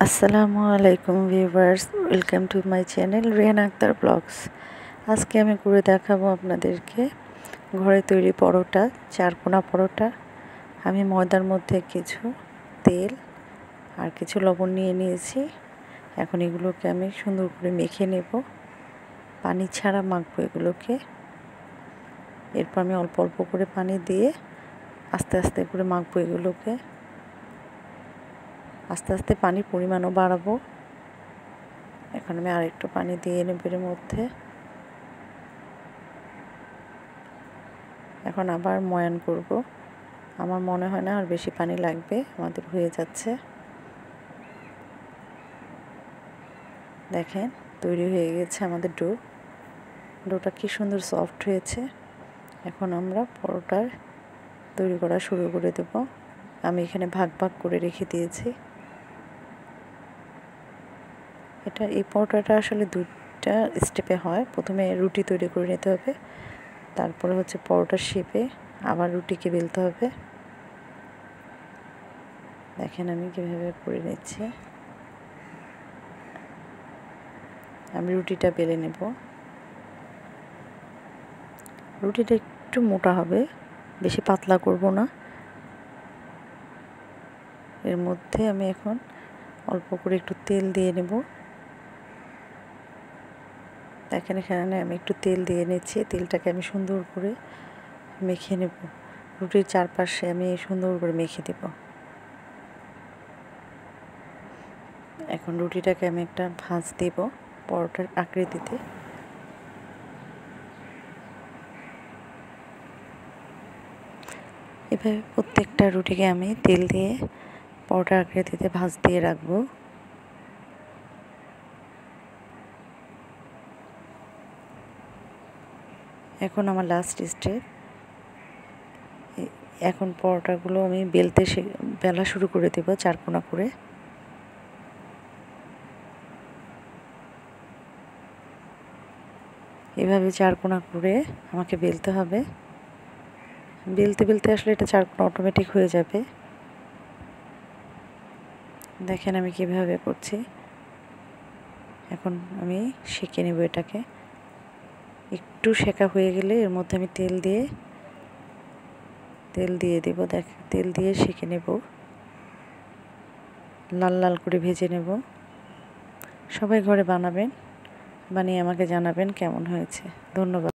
আসসালামু আলাইকুম viewers, welcome to my channel Rehana Akhtar blogs. আজকে আমি করে দেখাবো আপনাদেরকে ঘরে তৈরি পরোটা, চারকোনা পরোটা। আমি ময়দার মধ্যে কিছু তেল আর কিছু লবণ নিয়ে নিয়েছি। এখন এগুলোকে আমি সুন্দর করে মেখে নেব, পানি ছাড়া মাখবো এগুলোকে। এরপর আমি অল্প অল্প করে পানি দিয়ে আস্তে আস্তে করে মাখবো এগুলোকে। আস্তে আস্তে পানির পরিমাণও বাড়াবো। এখন আমি আরেকটু পানি দিয়ে নেব এর মধ্যে। এখন আবার ময়ান করব। আমার মনে হয় না আর বেশি পানি লাগবে, আমাদের হয়ে যাচ্ছে। দেখেন তৈরি হয়ে গেছে আমাদের ডোটা কি সুন্দর সফট হয়েছে। এখন আমরা পরোটার তৈরি করা শুরু করে দেব। আমি এখানে ভাগ ভাগ করে রেখে দিয়েছি। এই পরোটাটা আসলে দুইটা স্টেপে হয়। প্রথমে রুটি তৈরি করে নিতে হবে, তারপরে হচ্ছে পরোটার শেপে আবার রুটিকে বেলতে হবে। দেখেন আমি কীভাবে করে নিচ্ছি। আমি রুটিটা বেলে নেব। রুটিটা একটু মোটা হবে, বেশি পাতলা করব না। এর মধ্যে আমি এখন অল্প করে একটু তেল দিয়ে নেব। দেখেন এখানে আমি একটু তেল দিয়ে নিচ্ছি। তেলটাকে আমি সুন্দর করে মেখে নেব। রুটির চারপাশে আমি সুন্দর করে মেখে দেব। এখন রুটিটাকে আমি একটা ভাঁজ দেব পরোটার আকৃতিতে। এভাবে প্রত্যেকটা রুটিকে আমি তেল দিয়ে পরোটার আকৃতিতে ভাঁজ দিয়ে রাখবো। এখন আমার লাস্ট স্টেপ। এখন পরোটাগুলো আমি বেলা শুরু করে দেব চারকোনা করে। এভাবে চারকোনা করে আমাকে বেলতে হবে। বেলতে বেলতে আসলে এটা চারকোনা অটোমেটিক হয়ে যাবে। দেখেন আমি কিভাবে করছি। এখন আমি সেঁকে নেব এটাকে। একটু সেঁকা হয়ে গেলে এর মধ্যে আমি তেল দিয়ে দেব। তেল দিয়ে সেঁকে নেব, লাল লাল করে ভেজে নেব। সবাই ঘরে বানাবেন, বানিয়ে আমাকে জানাবেন কেমন হয়েছে। ধন্যবাদ।